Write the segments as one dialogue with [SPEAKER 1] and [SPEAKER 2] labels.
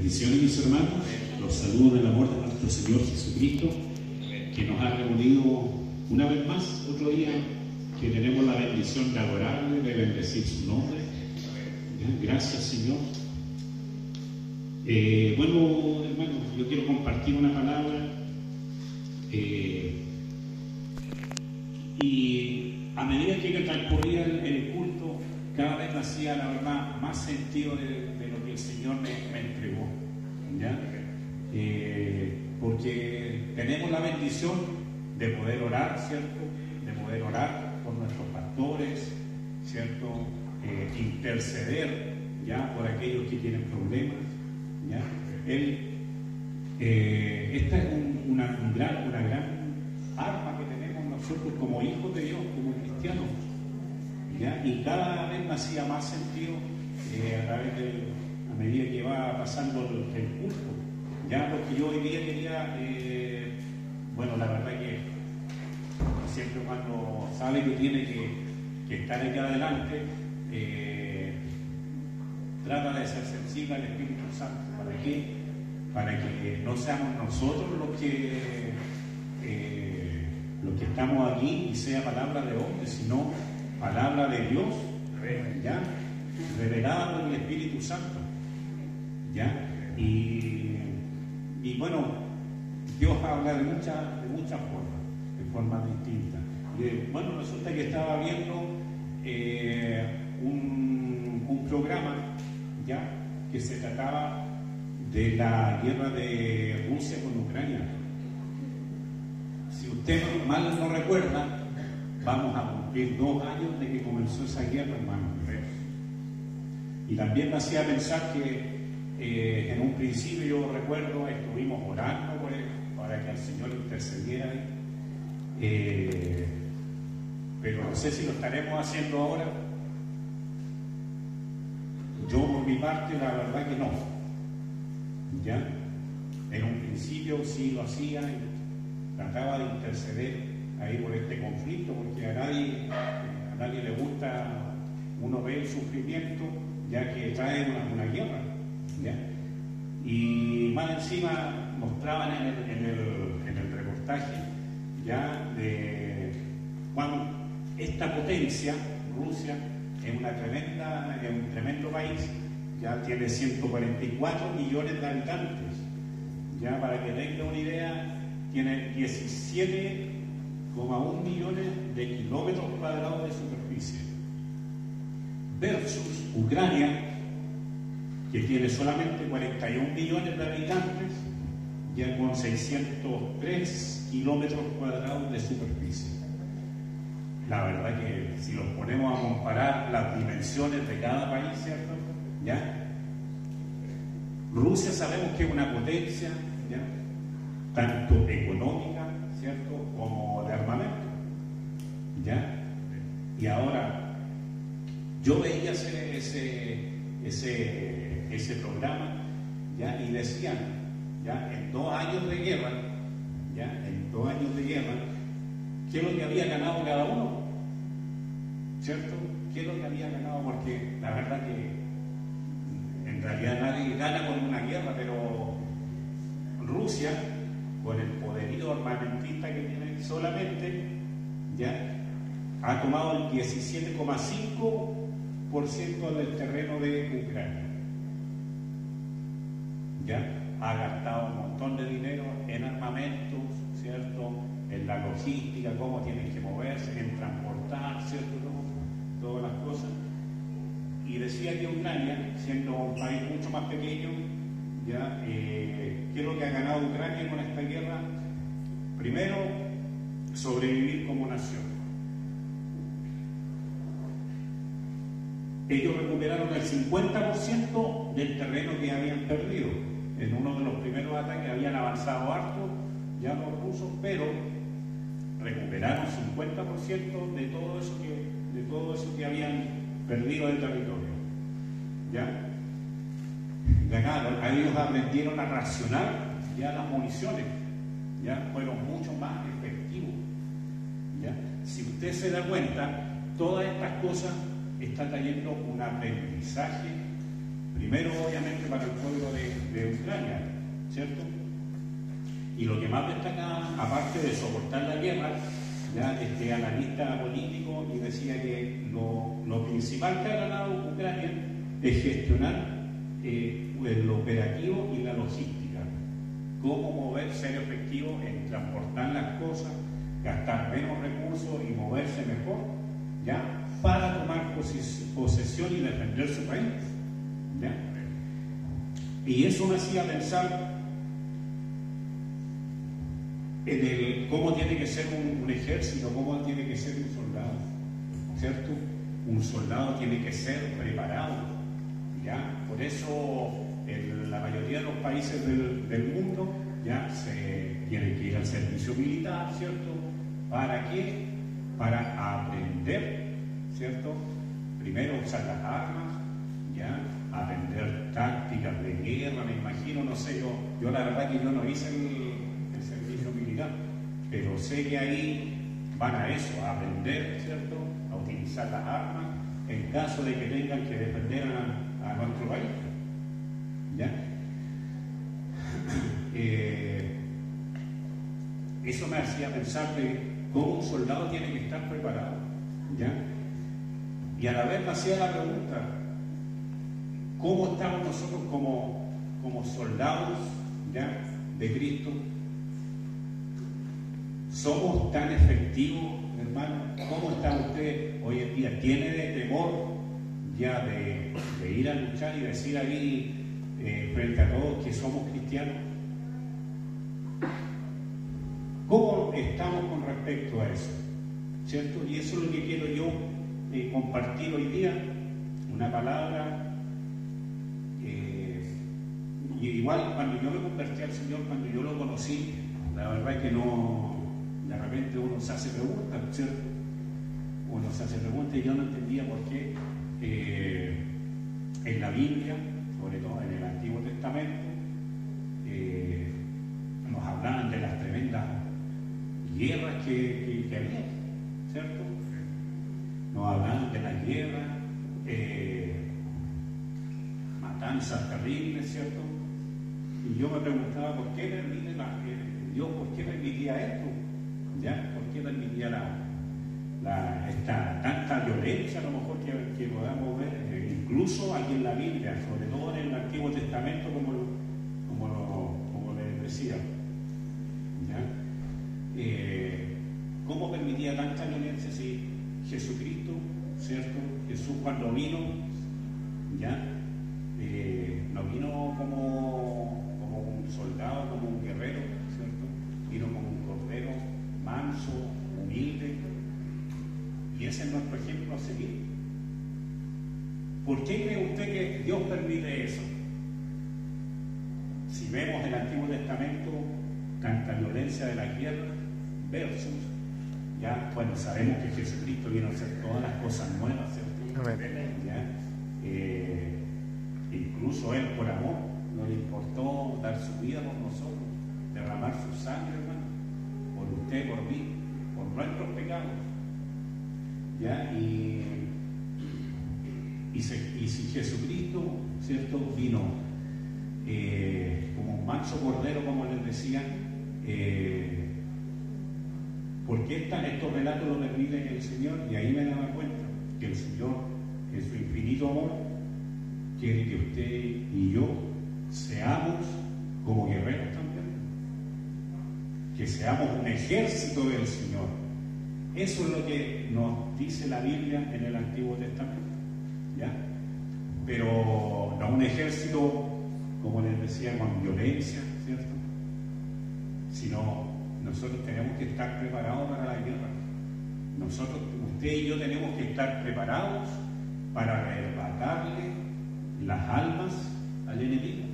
[SPEAKER 1] Bendiciones, mis hermanos. Los saludo en el amor de nuestro Señor Jesucristo, que nos ha reunido una vez más, otro día que tenemos la bendición de adorarle, de bendecir su nombre. Gracias, Señor. Bueno, hermanos, yo quiero compartir una palabra y a medida que transcurría el culto, cada vez me hacía, la verdad, más sentido de lo que el Señor me entregó, ¿ya? Porque tenemos la bendición de poder orar, ¿cierto? De poder orar por nuestros pastores, ¿cierto? Interceder, ¿ya? Por aquellos que tienen problemas, ¿ya? Esta es una gran arma que tenemos nosotros como hijos de Dios, como cristianos, ¿ya? Y cada vez me hacía más sentido a medida que va pasando el culto, ya, porque yo hoy día quería, bueno, la verdad que siempre cuando sabe que tiene que estar aquí adelante, trata de ser sensible al Espíritu Santo. ¿Para qué? Para que no seamos nosotros los que estamos aquí y sea palabra de hombre, sino palabra de Dios, ¿ya? Revelada por el Espíritu Santo, ¿ya? Y bueno, Dios habla de muchas formas, de formas distintas. Y bueno, resulta que estaba viendo un programa, ¿ya? Que se trataba de la guerra de Rusia con Ucrania. Si usted mal no recuerda, vamos a cumplir 2 años de que comenzó esa guerra, hermano. Y también me hacía pensar que en un principio, yo recuerdo, estuvimos orando para que el Señor intercediera, pero no sé si lo estaremos haciendo ahora. Yo por mi parte, la verdad que no, ¿ya? En un principio sí lo hacía y trataba de interceder ahí por este conflicto, porque a nadie le gusta uno ver el sufrimiento, ya que trae una guerra, ¿ya? Y más encima mostraban en el reportaje, ya, de cuando esta potencia, Rusia, es un tremendo país, ya tiene 144 millones de habitantes, ya, para que tenga una idea, tiene 17,1 millones de kilómetros cuadrados de superficie, versus Ucrania, que tiene solamente 41 millones de habitantes, ya con 603 kilómetros cuadrados de superficie. La verdad que si los ponemos a comparar las dimensiones de cada país, ¿cierto? ¿Ya? Rusia sabemos que es una potencia, ¿ya? Tanto económica, ¿cierto? Como de armamento, ¿ya? Y ahora, yo veía ese programa, ¿ya? Y decían, ¿ya? En 2 años de guerra, ¿ya? En 2 años de guerra, ¿qué es lo que había ganado cada uno? ¿Cierto? ¿Qué es lo que había ganado? Porque la verdad que en realidad nadie gana con una guerra, pero Rusia, con el poderío armamentista que tiene solamente, ¿ya? Ha tomado el 17,5% del terreno de Ucrania, ¿ya? Ha gastado un montón de dinero en armamentos, ¿cierto? En la logística, cómo tienen que moverse, en transportar, ¿cierto? Todas las cosas. Y decía que Ucrania, siendo un país mucho más pequeño, ¿ya? ¿Qué es lo que ha ganado Ucrania con esta guerra? Primero, sobrevivir como nación. Ellos recuperaron el 50% del terreno que habían perdido. En uno de los primeros ataques habían avanzado harto ya los rusos, pero recuperaron 50% de todo eso que habían perdido del territorio. ¿Ya? Ganaron, a ellos aprendieron a racionar ya las municiones, ya fueron mucho más efectivos. ¿Ya? Si usted se da cuenta, todas estas cosas están trayendo un aprendizaje Primero, obviamente, para el pueblo de Ucrania, ¿cierto? Y lo que más destaca, aparte de soportar la guerra, ya este analista político y decía que lo principal que ha ganado Ucrania es gestionar el operativo y la logística. Cómo mover, ser efectivo en transportar las cosas, gastar menos recursos y moverse mejor, ¿ya? Para tomar posesión y defender su país, ¿ya? Y eso me hacía pensar en cómo tiene que ser un ejército, cómo tiene que ser un soldado, ¿cierto? Un soldado tiene que ser preparado, ¿ya? Por eso en la mayoría de los países del mundo ya se tiene que ir al servicio militar, ¿cierto? ¿Para qué? Para aprender, ¿cierto? Primero usar las armas, ¿ya? Aprender tácticas de guerra, me imagino, no sé, yo la verdad que yo no hice el servicio militar, pero sé que ahí van a eso, a aprender, ¿cierto? A utilizar las armas en caso de que tengan que defender a nuestro país, ¿ya? Eso me hacía pensar de cómo un soldado tiene que estar preparado, ¿ya? Y a la vez me hacía la pregunta, ¿cómo estamos nosotros como soldados, ¿ya? De Cristo? ¿Somos tan efectivos, hermano? ¿Cómo está usted hoy en día? ¿Tiene temor ya de ir a luchar y decir ahí frente a todos que somos cristianos? ¿Cómo estamos con respecto a eso? ¿Cierto? Y eso es lo que quiero yo compartir hoy día, una palabra. Y igual cuando yo me convertí al Señor, cuando yo lo conocí, la verdad es que no, de repente uno se hace preguntas, ¿cierto? Uno se hace preguntas y yo no entendía por qué en la Biblia, sobre todo en el Antiguo Testamento, nos hablaban de las tremendas guerras que había, ¿cierto? Nos hablaban de las guerras, matanzas terribles, ¿cierto? Y yo me preguntaba por qué permite Dios, ¿por qué permitía esto? ¿Ya? ¿Por qué permitía tanta violencia, a lo mejor que podamos ver, incluso aquí en la Biblia, sobre todo en el Antiguo Testamento, como les decía, ¿ya? ¿Cómo permitía tanta violencia si Jesucristo, ¿cierto? Jesús cuando vino, ¿ya? No vino como un soldado, como un guerrero, ¿cierto? Vino como un cordero manso, humilde, y ese es nuestro ejemplo a seguir. ¿Por qué cree usted que Dios permite eso? Si vemos el Antiguo Testamento, tanta violencia de la guerra versus, ya, bueno, sabemos que Jesucristo vino a hacer todas las cosas nuevas, ¿cierto? ¿Ya? Incluso Él, por amor, no le importó dar su vida por nosotros, derramar su sangre, hermano, por usted, por mí, por nuestros pecados, ¿ya? Y si Jesucristo, ¿cierto?, vino como un manso cordero, como les decía, ¿por qué estos relatos lo permiten el Señor? Y ahí me daba cuenta que el Señor, en su infinito amor, quiere que usted y yo seamos como guerreros también, que seamos un ejército del Señor. Eso es lo que nos dice la Biblia en el Antiguo Testamento, ¿ya? Pero no un ejército, como les decía, con violencia, ¿cierto? Sino nosotros tenemos que estar preparados para la guerra. Nosotros, usted y yo, tenemos que estar preparados para arrebatarle las almas al enemigo,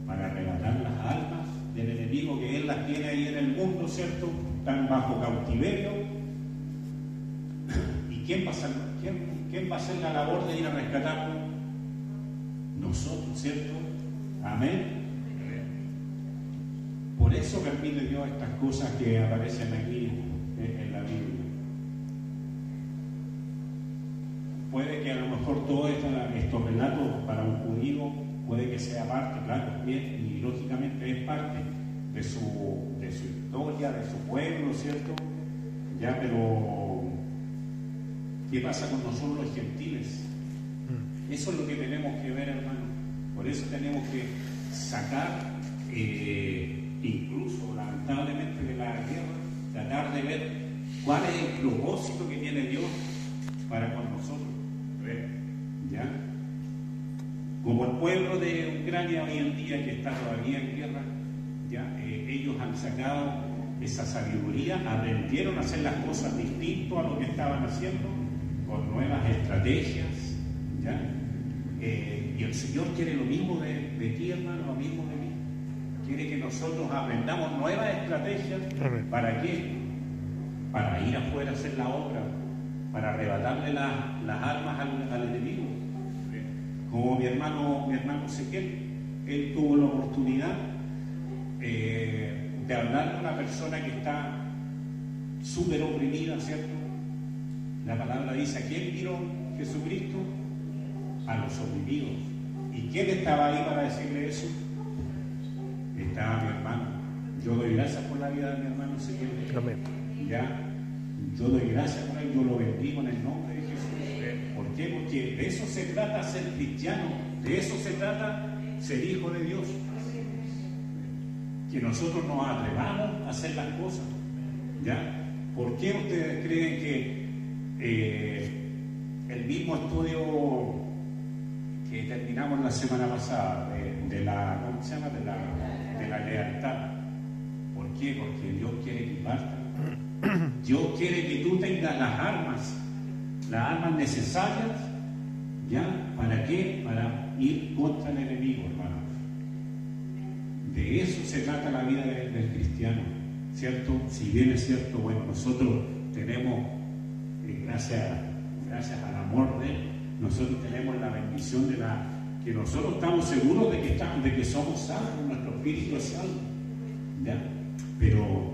[SPEAKER 1] para arrebatar las almas del enemigo, que él las tiene ahí en el mundo, ¿cierto? Están bajo cautiverio. ¿Y quién va a hacer la labor de ir a rescatarlo? Nosotros, ¿cierto? Amén. Por eso permite Dios estas cosas que aparecen aquí en la Biblia. puede que a lo mejor todos estos relatos para un judío puede que sea parte, claro, y lógicamente es parte de su historia, de su pueblo, ¿cierto? Ya, pero ¿qué pasa con nosotros los gentiles? Eso es lo que tenemos que ver, hermano. Por eso tenemos que sacar, incluso lamentablemente de la guerra, tratar de ver cuál es el propósito que tiene Dios para con nosotros. ¿Ya? Como el pueblo de Ucrania hoy en día que está todavía en guerra, ¿ya? Ellos han sacado esa sabiduría, aprendieron a hacer las cosas distintas a lo que estaban haciendo, con nuevas estrategias, ¿ya? Y el Señor quiere lo mismo de ti, hermano, lo mismo de mí. Quiere que nosotros aprendamos nuevas estrategias. ¿Para qué? Para ir afuera a hacer la obra, para arrebatarle las armas al enemigo. Como mi hermano Ezequiel, él tuvo la oportunidad de hablar con una persona que está súper oprimida, ¿cierto? La palabra dice: ¿a quién vino Jesucristo? A los oprimidos. ¿Y quién estaba ahí para decirle eso? Estaba mi hermano. Yo doy gracias por la vida de mi hermano Ezequiel.
[SPEAKER 2] Amén.
[SPEAKER 1] Ya, yo doy gracias por él, yo lo bendigo en el nombre de Jesús. ¿Por qué? Porque de eso se trata ser cristiano, de eso se trata ser hijo de Dios. Que nosotros nos atrevamos a hacer las cosas. ¿Ya? ¿Por qué ustedes creen que el mismo estudio que terminamos la semana pasada de la, ¿cómo se llama? De la lealtad? ¿Por qué? Porque Dios quiere equiparte. Dios quiere que tú tengas las armas necesarias, ¿ya? ¿Para qué? Para ir contra el enemigo, hermano. De eso se trata la vida del cristiano, ¿cierto? Si bien es cierto, bueno, nosotros tenemos, gracias al amor de Él, nosotros tenemos la bendición que nosotros estamos seguros de que somos salvos, nuestro espíritu es salvo, ¿ya? Pero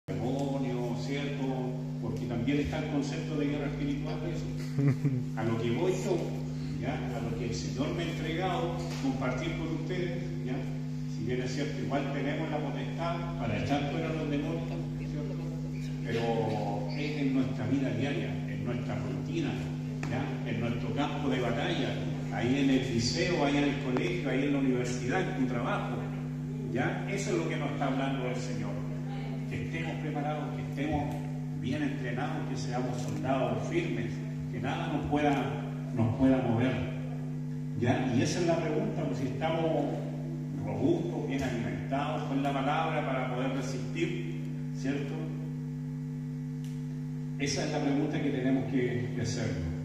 [SPEAKER 1] demonio, ¿cierto? Porque también está el concepto de guerra espiritual de eso. A lo que voy yo, ¿ya? A lo que el Señor me ha entregado, compartir con ustedes, ¿ya? Si bien es cierto, igual tenemos la potestad para echar fuera a los demonios, ¿cierto? Pero es en nuestra vida diaria, en nuestra rutina, ¿ya? En nuestro campo de batalla, ahí en el liceo, ahí en el colegio, ahí en la universidad, en tu trabajo, ¿ya? Eso es lo que nos está hablando el Señor. Que estemos preparados, que estemos bien entrenados, que seamos soldados firmes, que nada nos pueda mover, ¿ya? Y esa es la pregunta, pues, si estamos robustos, bien alimentados con la palabra para poder resistir, ¿cierto? Esa es la pregunta que tenemos que hacernos.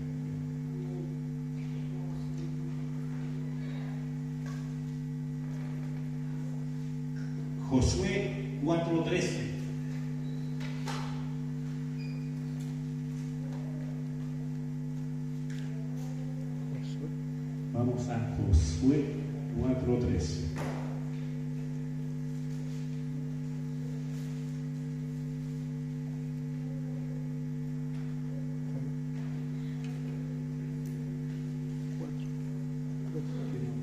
[SPEAKER 1] Josué 4:13. Vamos a Josué 4:13.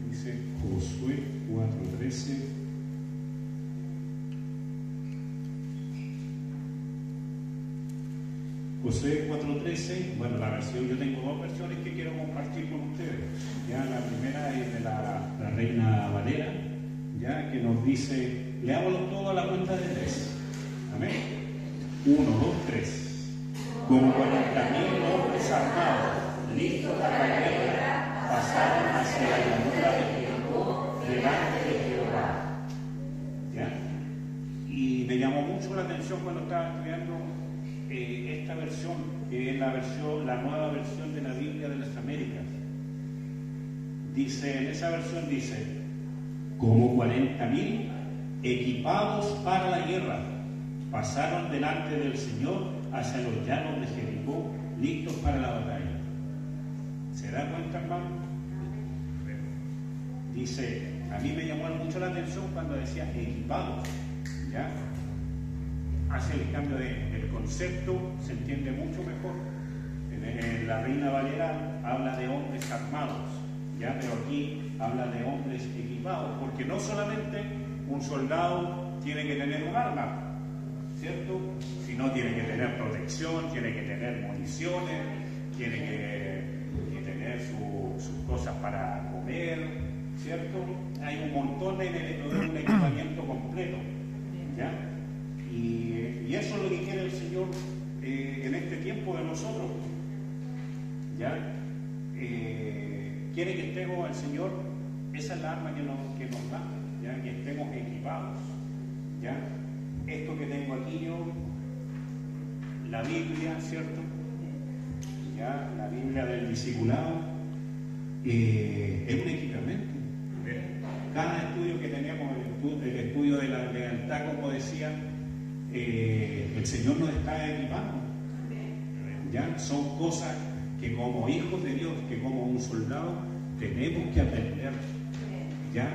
[SPEAKER 1] Dice Josué 4:13. Josué 4:13, bueno, la versión, yo tengo dos versiones que quiero compartir con ustedes. Ya la primera es de la Reina Valera, ya que nos dice, leámoslo todo a la cuenta de 3. Amén. 1, 2, 3. Como 40.000 hombres armados, listos para la guerra, pasaron hacia la llanura de Jericó delante de Jehová. ¿Ya? Y me llamó mucho la atención cuando estaba estudiando esta versión, que es la nueva versión de la Biblia de las Américas. Dice, en esa versión dice, como 40.000 equipados para la guerra, pasaron delante del Señor hacia los llanos de Jericó, listos para la batalla. ¿Se da cuenta, hermano? Dice, a mí me llamó mucho la atención cuando decía equipados, ¿ya? Hace el cambio del concepto, se entiende mucho mejor. En la Reina Valera habla de hombres armados, ¿ya? Pero aquí habla de hombres equipados, porque no solamente un soldado tiene que tener un arma, ¿cierto? Sino tiene que tener protección, tiene que tener municiones, tiene que tener sus cosas para comer, ¿cierto? Hay un montón de un equipamiento completo, ¿ya? Y eso es lo que quiere el Señor en este tiempo de nosotros, ¿ya? Quiere que estemos al Señor, esa es la arma que nos da, ¿ya? Que estemos equipados, ¿ya? Esto que tengo aquí yo, la Biblia, ¿cierto? ¿Ya? La Biblia del discipulado, es un equipamiento. Cada estudio que tenemos, el estudio de la lealtad, como decía, el Señor nos está equipando, ¿ya? Son cosas que como hijos de Dios, que como un soldado tenemos que aprender, ¿ya?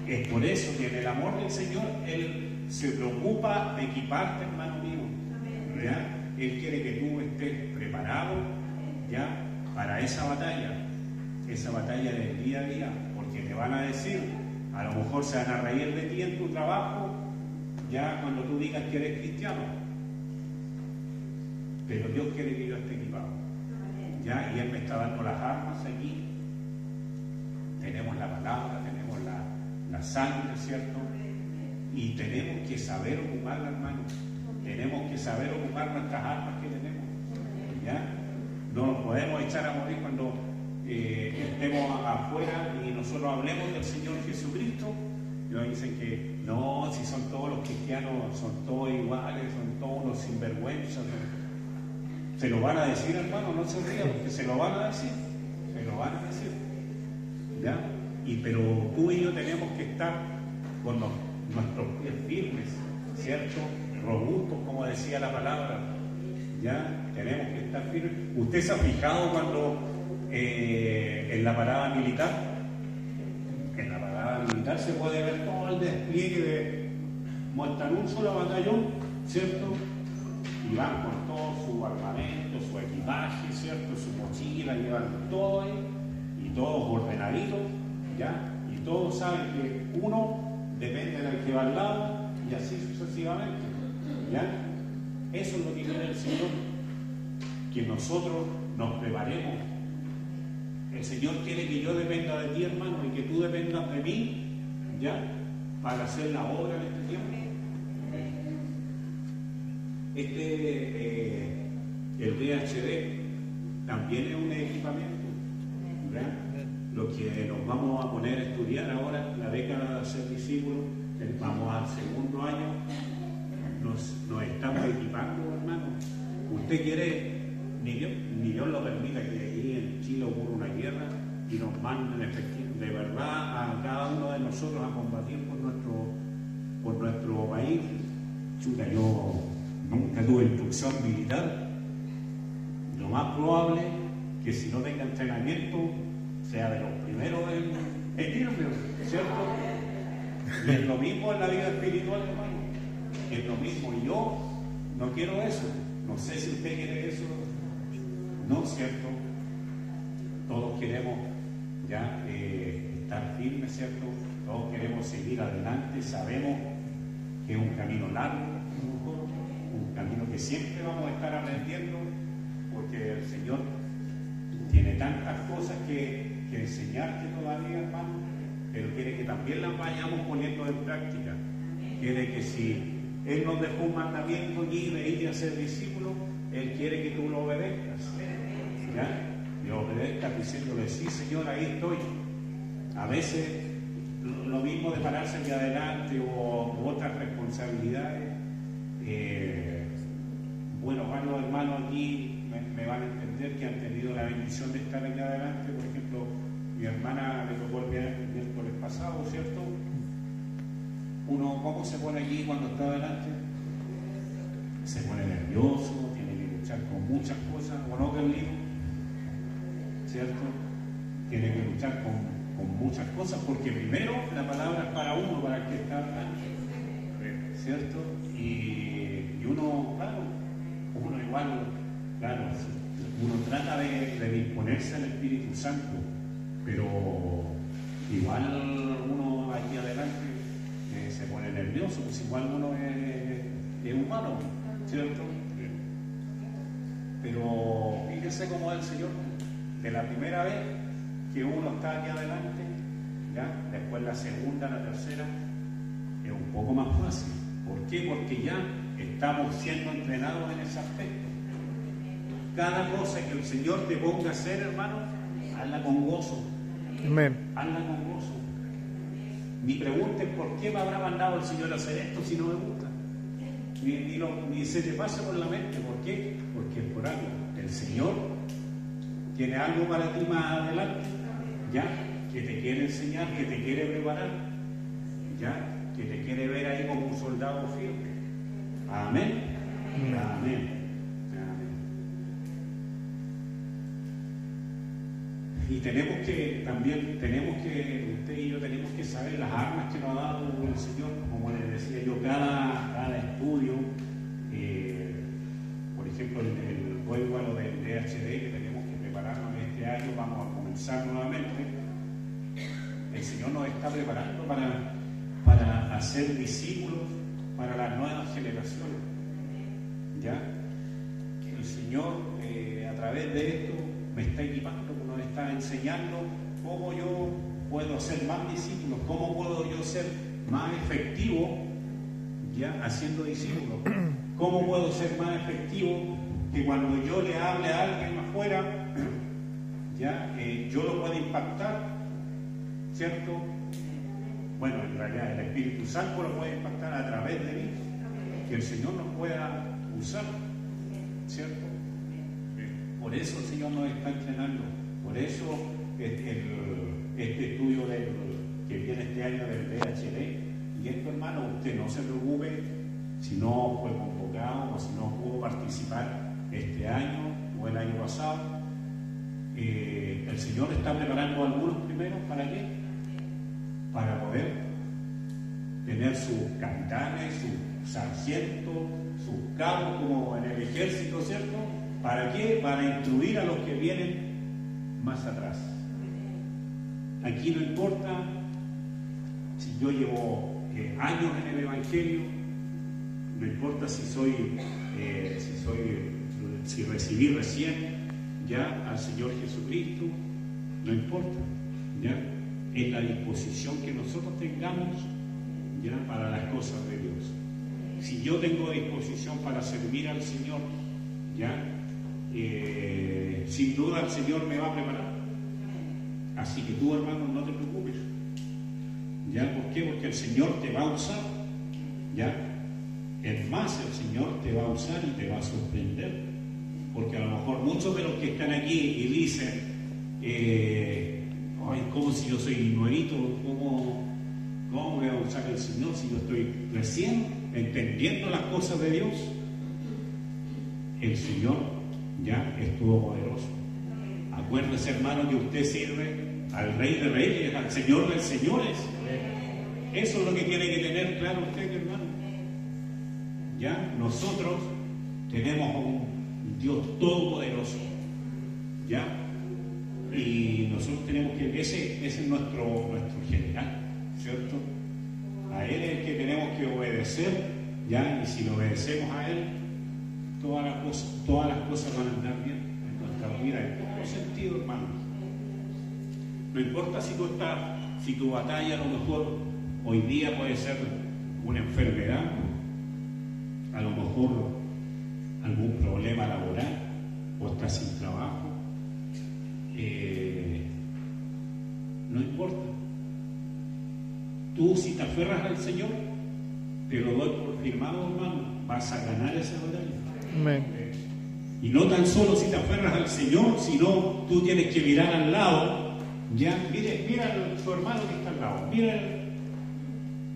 [SPEAKER 1] Es por eso que en el amor del Señor Él se preocupa de equiparte, hermano mío, ¿ya? Él quiere que tú estés preparado, ¿ya? Para esa batalla del día a día, porque te van a decir, a lo mejor se van a reír de ti en tu trabajo, ya cuando tú digas que eres cristiano, pero Dios quiere que yo esté equipado, ya, y Él me está dando las armas aquí. Tenemos la palabra, tenemos la sangre, ¿cierto? Y tenemos que saber ocuparla, hermano. Tenemos que saber ocupar nuestras armas que tenemos, ¿ya? No nos podemos echar a morir cuando estemos afuera y nosotros hablemos del Señor Jesucristo. Ellos dicen que no, si son todos los cristianos, son todos iguales, son todos los sinvergüenzas. Se lo van a decir, hermano, no se ría, porque se lo van a decir, ¿ya? Pero tú y yo tenemos que estar con nuestros pies firmes, ¿cierto? Robustos, como decía la palabra, ¿ya? Tenemos que estar firmes. ¿Usted se ha fijado cuando en la parada militar? En la parada militar se puede ver todo el despliegue de montar un solo batallón ¿cierto? Y van con todo su armamento, su equipaje, ¿cierto? Su mochila, llevan todo ahí, y todos ordenaditos, ¿ya? Y todos saben que uno depende del que va al lado, y así sucesivamente, ¿ya? Eso es lo que quiere el Señor, que nosotros nos preparemos. El Señor quiere que yo dependa de ti, hermano, y que tú dependas de mí, ¿ya? Para hacer la obra en este tiempo. El VHD también es un equipamiento, ¿verdad? Lo que nos vamos a poner a estudiar ahora, la década de ser discípulos, vamos al segundo año, nos estamos equipando, hermano. Usted quiere, ni Dios lo permita, que allí en Chile ocurra una guerra y nos manden efectivo, de verdad, a cada uno de nosotros a combatir por nuestro país. Chuta, yo nunca tuve instrucción militar. Lo más probable que si no tenga entrenamiento sea de los primeros en irme, ¿cierto? Y es lo mismo en la vida espiritual, hermano. Es lo mismo. Y yo no quiero eso. No sé si usted quiere eso. No, ¿cierto? Todos queremos ya estar firmes, ¿cierto? Todos queremos seguir adelante. Sabemos que es un camino largo, un camino que siempre vamos a estar aprendiendo, porque el Señor tiene tantas cosas que enseñarte todavía, hermano, pero quiere que también las vayamos poniendo en práctica. Quiere que si Él nos dejó un mandamiento allí de ir a ser discípulos, Él quiere que tú lo obedezcas, ¿ya? Y obedezcas diciéndole, sí, Señor, ahí estoy. A veces lo mismo de pararse hacia adelante u otras responsabilidades. Bueno, varios hermanos aquí me van a entender que han tenido la bendición de estar aquí adelante. Por ejemplo, mi hermana le tocó el miércoles pasado, ¿cierto? Uno, ¿cómo se pone aquí cuando está adelante? Se pone nervioso, tiene que luchar con muchas cosas, ¿o no, Carlito? ¿Cierto? Tiene que luchar con muchas cosas, porque primero la palabra es para uno, para el que está adelante, ¿cierto? Y uno, claro, uno igual, claro, uno trata de disponerse al Espíritu Santo, pero igual uno aquí adelante se pone nervioso, pues igual uno es humano, ¿cierto? Pero fíjense cómo es el Señor, de la primera vez que uno está aquí adelante, ¿ya? Después la segunda, la tercera, es un poco más fácil. ¿Por qué? Porque ya estamos siendo entrenados en ese aspecto. Cada cosa que el Señor te ponga a hacer, hermano, hazla con gozo.
[SPEAKER 2] Amén.
[SPEAKER 1] Hazla con gozo. Ni preguntes por qué me habrá mandado el Señor a hacer esto si no me gusta. Ni se te pase por la mente. ¿Por qué? Porque es por algo. El Señor tiene algo para ti más adelante, ¿ya? Que te quiere enseñar, que te quiere preparar, ¿ya? Que te quiere ver ahí como un soldado firme. Amén. Amén. Amén. Y usted y yo tenemos que saber las armas que nos ha dado el Señor, como les decía yo, cada estudio, por ejemplo, vuelvo a lo del DHD, que tenemos que prepararnos este año, vamos a comenzar nuevamente. El Señor nos está preparando para hacer discípulos para las nuevas generaciones, ¿ya? El Señor, a través de esto, me está equipando, nos está enseñando cómo yo puedo hacer más discípulos, cómo puedo yo ser más efectivo, ya, haciendo discípulos, cómo puedo ser más efectivo que cuando yo le hable a alguien afuera, ya, yo lo pueda impactar, ¿cierto? Bueno, en realidad el Espíritu Santo lo puede impactar a través de mí, que el Señor nos pueda usar, ¿cierto? Por eso el Señor nos está entrenando, por eso este estudio que viene este año del DHD, y esto, hermano, usted no se preocupe si no fue convocado o si no pudo participar este año o el año pasado. El Señor está preparando a algunos primeros, ¿para qué? Para poder tener sus capitanes, sus sargentos, sus cabos como en el ejército, ¿cierto? ¿Para qué? Para instruir a los que vienen más atrás. Aquí no importa si yo llevo años en el Evangelio, no importa si recibí recién ya al Señor Jesucristo, no importa, ya es la disposición que nosotros tengamos ya para las cosas de Dios. Si yo tengo disposición para servir al Señor, ya sin duda el Señor me va a preparar. Así que tú, hermano, no te preocupes. ¿Ya? ¿Por qué? Porque el Señor te va a usar. ¿Ya? Es más, el Señor te va a usar y te va a sorprender. Porque a lo mejor muchos de los que están aquí y dicen, ay, ¿cómo si yo soy nuevito? ¿Cómo me va a usar el Señor si yo estoy recién entendiendo las cosas de Dios? El Señor ya es todopoderoso. Acuérdese, hermano, que usted sirve al Rey de Reyes, al Señor de Señores. Eso es lo que tiene que tener claro usted, hermano. Ya, nosotros tenemos a un Dios todopoderoso. Ya, y nosotros tenemos que, ese es nuestro general, ¿cierto? A Él es el que tenemos que obedecer, ya, y si lo obedecemos a Él, todas las cosas van a andar bien en nuestra vida, en todo sentido, hermano. No importa si tu batalla a lo mejor hoy día puede ser una enfermedad, a lo mejor algún problema laboral, o estás sin trabajo, no importa. Tú, si te aferras al Señor, te lo doy por firmado, hermano, vas a ganar esa batalla.
[SPEAKER 2] Amén.
[SPEAKER 1] Y no tan solo si te aferras al Señor, sino tú tienes que mirar al lado. Ya, mira a su hermano que está al lado. Mira,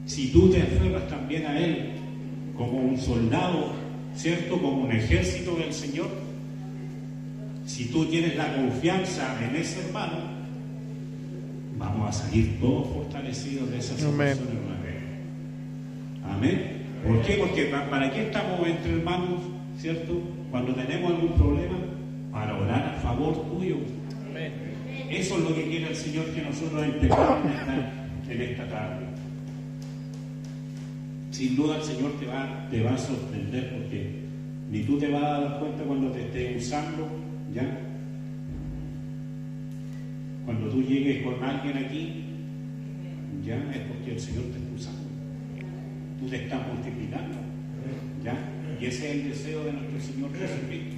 [SPEAKER 1] si tú te aferras también a Él como un soldado, ¿cierto? Como un ejército del Señor. Si tú tienes la confianza en ese hermano, vamos a salir todos fortalecidos de esa situación, hermano. Amén. ¿Por qué? Porque ¿para qué estamos entre hermanos, cierto? Cuando tenemos algún problema, para orar a favor tuyo. Amén. Eso es lo que quiere el Señor, que nosotros entendamos en esta tarde. Sin duda el Señor te va a sorprender, porque ni tú te vas a dar cuenta cuando te esté usando, ¿ya? Cuando tú llegues con alguien aquí, ya es porque el Señor te está usando. Tú te estás multiplicando, ¿ya? Y ese es el deseo de nuestro Señor Jesucristo.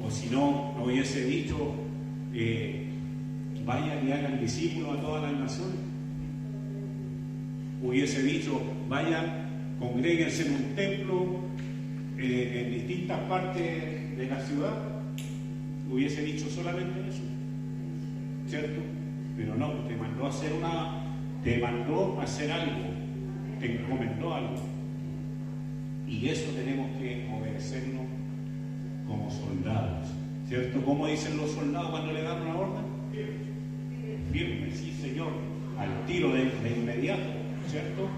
[SPEAKER 1] O si no hubiese dicho, vayan y hagan discípulos a todas las naciones. Hubiese dicho, vayan, congréguense en un templo en distintas partes de la ciudad. Hubiese dicho solamente eso, ¿cierto? Pero no, te mandó a hacer algo, te encomendó algo. Y eso tenemos que obedecerlo como soldados, ¿cierto? ¿Cómo dicen los soldados cuando le dan una orden? Firme, sí, Señor, al tiro de inmediato, ¿cierto?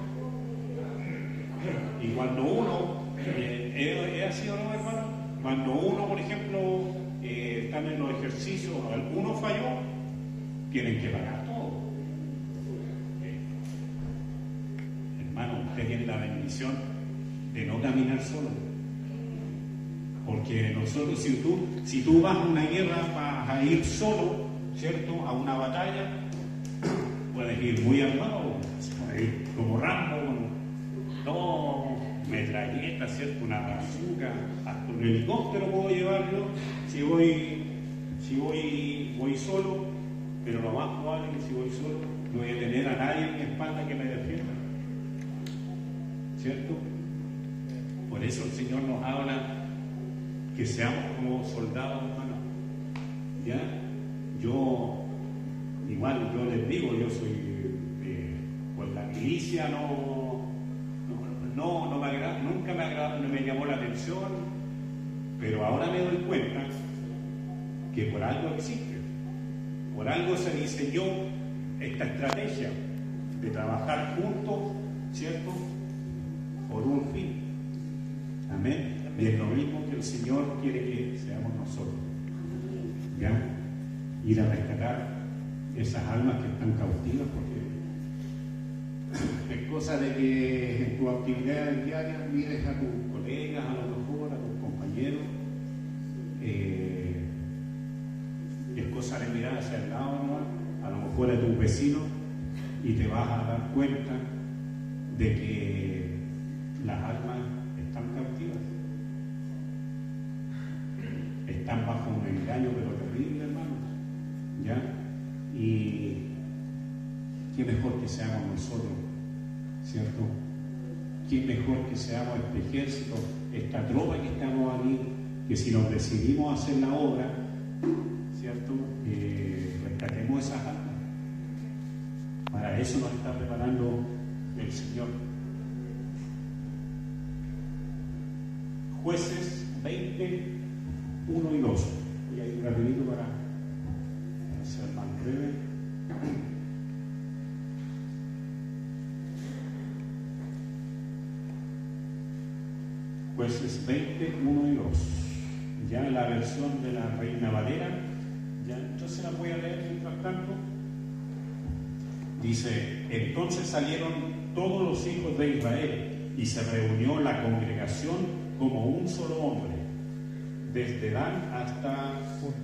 [SPEAKER 1] Y cuando uno, ¿es así o no, hermano? Cuando uno, por ejemplo, están en los ejercicios, alguno falló, tienen que pagar todo. Hermano, usted tiene la bendición de no caminar solo. Porque nosotros, si tú vas a una guerra, vas a ir solo, ¿cierto? A una batalla, puedes ir muy armado, puedes ir como Rambo, no metralleta, ¿cierto? Una bazooka, hasta un helicóptero puedo llevar yo, si voy solo, pero lo más probable es que si voy solo, no voy a tener a nadie en mi espalda que me defienda, ¿cierto? Por eso el Señor nos habla que seamos como soldados, hermano. ¿Ya? Yo les digo, yo soy pues la milicia no me agrada, nunca me llamó la atención, pero ahora me doy cuenta que por algo existe, por algo se diseñó esta estrategia de trabajar juntos, ¿cierto? Por un fin. Amén. Y es lo mismo que el Señor quiere que seamos nosotros. ¿Ya? Ir a rescatar esas almas que están cautivas, porque es cosa de que en tu actividad diaria mires a tus colegas, a lo mejor, a tus compañeros. Es cosa de mirar hacia el lado, ¿no? A lo mejor a tus vecinos, y te vas a dar cuenta de que las almas están cautivas, están bajo un engaño pero terrible, hermanos, ¿ya? Y qué mejor que seamos nosotros, ¿cierto? Qué mejor que seamos este ejército, esta tropa que estamos aquí, que si nos decidimos a hacer la obra, ¿cierto? Rescatemos esas almas. Para eso nos está preparando el Señor. Jueces 20, 1 y 2. Voy a ir rapidito para ser más breve. Jueces 20, 1 y 2. Ya en la versión de la Reina Valera, ya entonces la voy a leer mientras tanto. Dice: entonces salieron todos los hijos de Israel y se reunió la congregación como un solo hombre, desde Dan hasta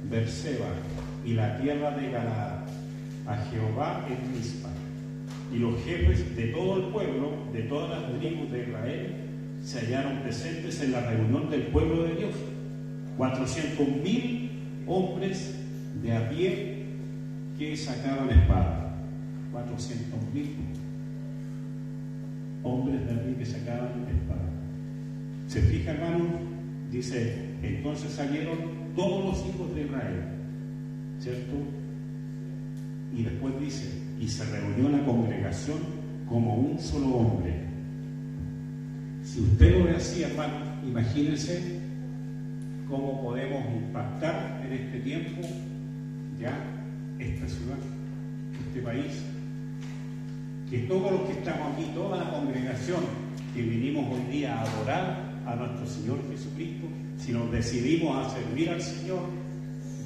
[SPEAKER 1] Berseba y la tierra de Galaad, a Jehová en Mizpa. Y los jefes de todo el pueblo, de todas las tribus de Israel, se hallaron presentes en la reunión del pueblo de Dios. 400.000 hombres de a pie que sacaban espada. 400.000 hombres de a pie que sacaban espada. ¿Se fija, hermano? Dice: entonces salieron todos los hijos de Israel, ¿cierto? Y después dice: y se reunió la congregación como un solo hombre. Si usted lo ve así, hermano, imagínense cómo podemos impactar en este tiempo ya esta ciudad, este país. Que todos los que estamos aquí, toda la congregación que vinimos hoy día a adorar a nuestro Señor Jesucristo, si nos decidimos a servir al Señor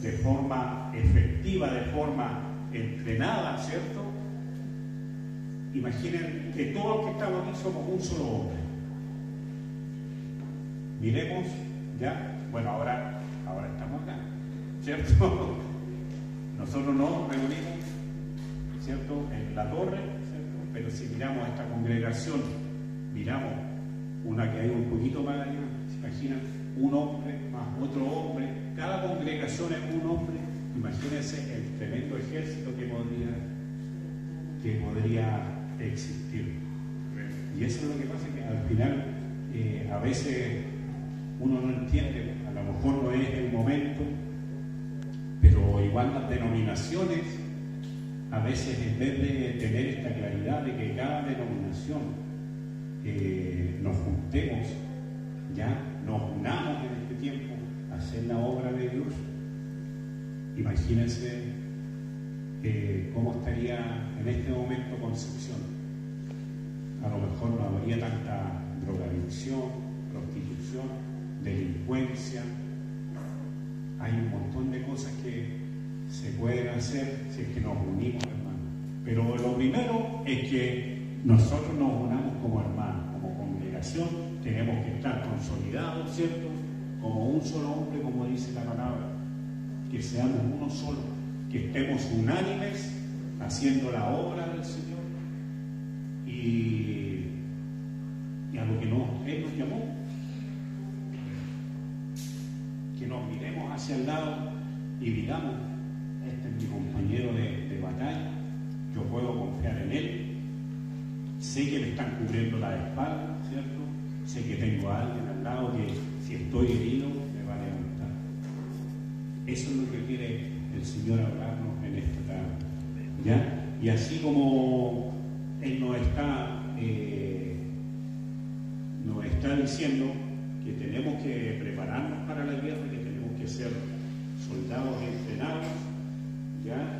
[SPEAKER 1] de forma efectiva, de forma entrenada, ¿cierto? Imaginen que todos los que estamos aquí somos un solo hombre. Miremos, ya, bueno, ahora estamos acá, ¿cierto? Nosotros nos reunimos, ¿cierto?, en la torre, ¿cierto? Pero si miramos a esta congregación, miramos una que hay un poquito más allá, ¿se imaginan? Un hombre más otro hombre, cada congregación es un hombre. Imagínense el tremendo ejército que podría existir. Y eso es lo que pasa, que al final a veces uno no entiende, a lo mejor no es el momento, pero igual las denominaciones, a veces en vez de tener esta claridad de que cada denominación nos juntemos, ya nos unamos en este tiempo a hacer la obra de Dios, imagínense cómo estaría en este momento Concepción. A lo mejor no habría tanta drogadicción, prostitución, delincuencia. Hay un montón de cosas que se pueden hacer si es que nos unimos, hermanos. Pero lo primero es que nosotros nos unamos como hermanos, como congregación. Tenemos que estar consolidados, ¿cierto? Como un solo hombre, como dice la palabra. Que seamos uno solo, que estemos unánimes haciendo la obra del Señor y a lo que Él nos llamó. Que nos miremos hacia el lado y digamos: este es mi compañero de batalla, yo puedo confiar en él, sé que me están cubriendo la espalda, ¿cierto? Sé que tengo a alguien al lado que si estoy herido me va a levantar. Eso es lo que quiere el Señor hablarnos en esta tarde, ¿ya? Y así como Él nos está diciendo que tenemos que prepararnos para la guerra, que tenemos que ser soldados entrenados, ¿ya?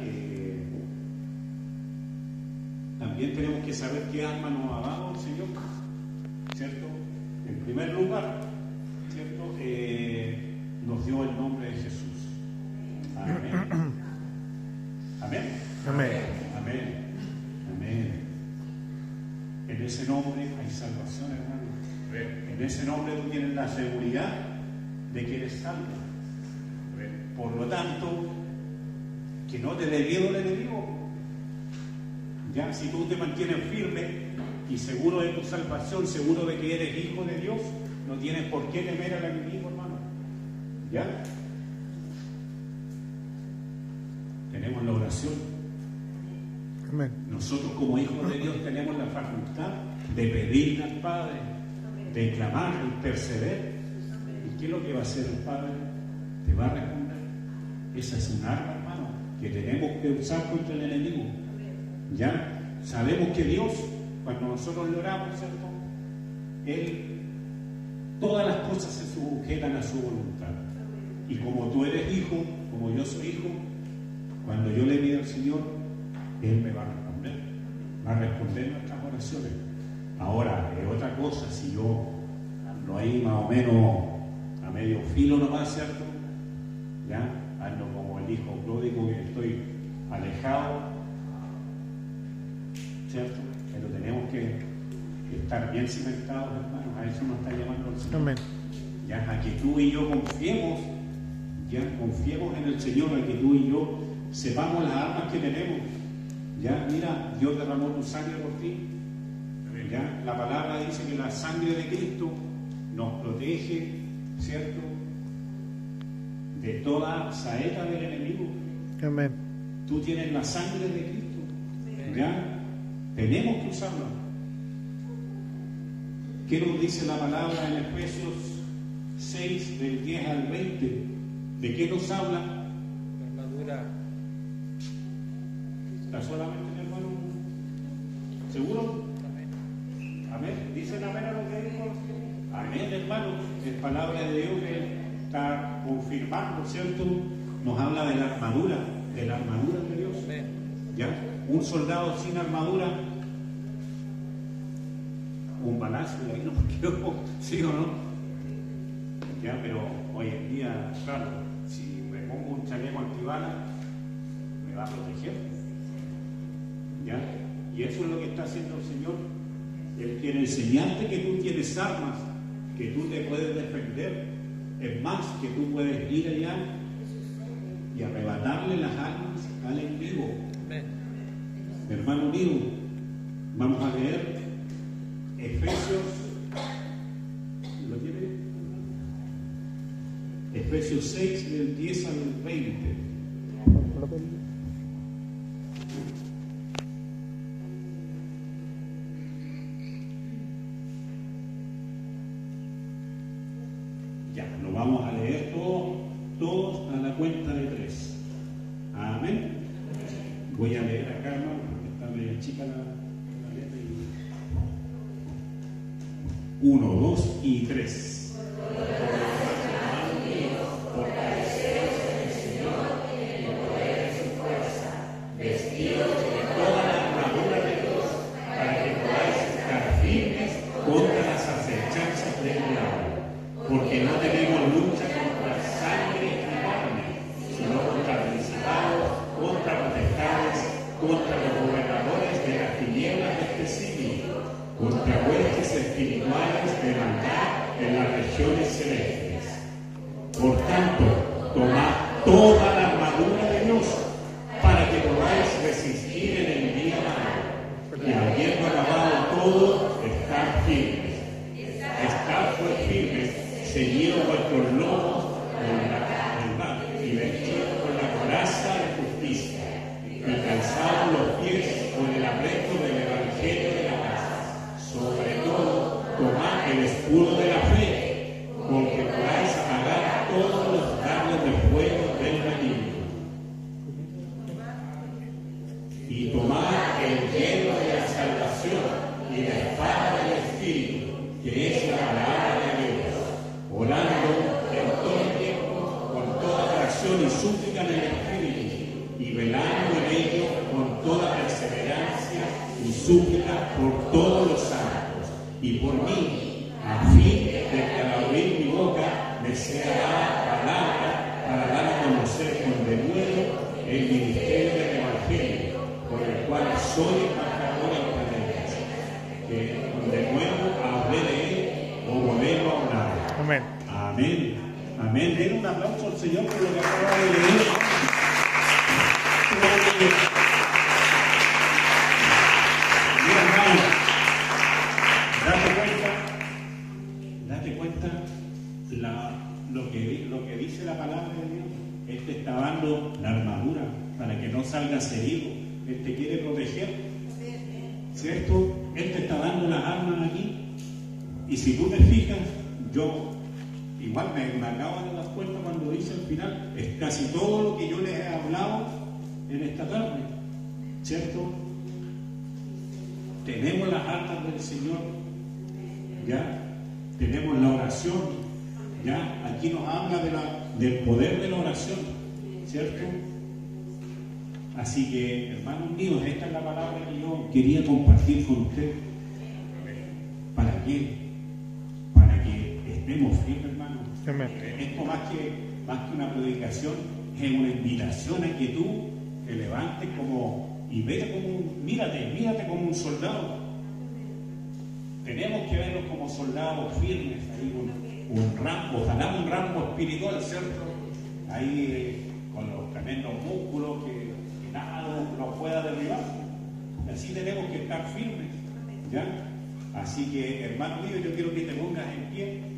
[SPEAKER 1] También tenemos que saber qué arma nos ha dado el Señor, ¿cierto? En primer lugar, ¿cierto? Nos dio el nombre de Jesús. Amén. Amén.
[SPEAKER 2] Amén.
[SPEAKER 1] Amén. Amén. En ese nombre hay salvación, hermano. En ese nombre tú tienes la seguridad de que eres salvo. Por lo tanto, que no te dé miedo el enemigo. Ya, si tú te mantienes firme y seguro de tu salvación, seguro de que eres hijo de Dios, no tienes por qué temer al enemigo, hermano. ¿Ya? Tenemos la oración.
[SPEAKER 2] Amén.
[SPEAKER 1] Nosotros como hijos de Dios tenemos la facultad de pedirle al Padre, de clamar, de interceder. ¿Y qué es lo que va a hacer el Padre? Te va a responder. Esa es un arma, hermano, que tenemos que usar contra el enemigo. ¿Ya? Sabemos que Dios, cuando nosotros le oramos, ¿cierto? Él, todas las cosas se sujetan a su voluntad. Y como tú eres hijo, como yo soy hijo, cuando yo le pido al Señor, Él me va a responder. Va a responder nuestras oraciones. Ahora, es otra cosa, si yo ando ahí más o menos a medio filo nomás, ¿cierto? ¿Ya? Ando como el hijo pródigo, que estoy alejado, ¿cierto? Pero tenemos que estar bien cimentados, hermanos. A eso nos está llamando el Señor.
[SPEAKER 2] Amén.
[SPEAKER 1] Ya, a que tú y yo confiemos, ya, confiemos en el Señor, a que tú y yo sepamos las armas que tenemos. Ya, mira, Dios derramó tu sangre por ti. Ya, la palabra dice que la sangre de Cristo nos protege, ¿cierto?, de toda saeta del enemigo.
[SPEAKER 2] Amén.
[SPEAKER 1] Tú tienes la sangre de Cristo. Ya, tenemos que usarla. ¿Qué nos dice la palabra en Efesios 6, del 10 al 20? ¿De qué nos habla?
[SPEAKER 3] La armadura.
[SPEAKER 1] ¿Está solamente, mi hermano? ¿Seguro? Amén. ¿Dicen amén a lo que dijo? Amén, hermano. Es palabra de Dios que está confirmando, ¿cierto? Nos habla de la armadura de Dios.
[SPEAKER 3] Amén.
[SPEAKER 1] ¿Ya? Un soldado sin armadura, un balazo y ahí no me quedo, ¿sí o no? Ya, pero hoy en día, claro, si me pongo un chaleco antibalas, me va a proteger. ¿Ya? Y eso es lo que está haciendo el Señor. Él quiere enseñarte que tú tienes armas, que tú te puedes defender. Es más, que tú puedes ir allá y arrebatarle las armas al enemigo.
[SPEAKER 3] Amén.
[SPEAKER 1] Hermano mío, vamos a leer Efesios. ¿Lo tiene? Efesios 6, del 10 al 20. Ya, lo vamos a leer todos a la cuenta de 3. Amén. Voy a leer acá, hermano, porque está medio chica la letra. 1, 2 y 3. Vestidos de toda la armadura de Dios, para que podáis estar firmes contra las acechanzas del diablo. Porque no tenemos lucha contra sangre y carne, sino contra principados, contra potestades, contra los gobernadores de las tinieblas de este siglo, contra huestes espirituales de maldad en las regiones celestes. Por tanto, tomad toda la armadura de Dios, para que podáis resistir en el día malo, y habiendo acabado todo, estar firmes. Estar pues firmes, ceñidos vuestros lomos con la verdad y vestidos con la coraza de justicia, y calzados los pies con el apresto del evangelio de la paz. Sobre todo, tomad el escudo de la fe, con que podáis apagar todos los dardos de fuego del maligno. Y tomad el yelmo de la salvación y la espada del Espíritu, que es la palabra de Dios, orando en todo tiempo con toda oración y súplica en el Espíritu, y velando en ello con toda perseverancia y súplica por todos los santos, y por mí, a fin de que al oír mi voz toca, les sea dada palabra para dar a conocer con denuedo el ministerio del Evangelio, por el cual soy embajador en Canarias, que con denuedo hablé de él o volverlo a hablar.
[SPEAKER 2] Amén.
[SPEAKER 1] Amén. Amén. Den un aplauso al Señor por lo que acaba de leer. Mira, hermano, date cuenta lo que dice la palabra de Dios. Él te está dando la armadura para que no salgas herido. Él te quiere proteger, ¿cierto? Él te está dando las armas aquí. Y si tú te fijas, yo igual me acabo de dar cuenta cuando dice al final, es casi todo lo que yo les he hablado en esta tarde, ¿cierto? Tenemos las armas del Señor, ya tenemos la oración, ya aquí nos habla del poder de la oración, ¿cierto? Así que, hermanos míos, esta es la palabra que yo quería compartir con ustedes. ¿Para qué? Para que estemos firmes, hermanos.
[SPEAKER 2] Amén.
[SPEAKER 1] Esto más que una predicación, es una invitación a que tú te levantes y vete mírate como un soldado. Tenemos que vernos como soldados firmes, ahí un rambo, ojalá un rambo espiritual, ¿cierto? Ahí con los tremendos músculos que nada nos pueda derribar. Así tenemos que estar firmes, ¿ya? Así que, hermano mío, yo quiero que te pongas en pie.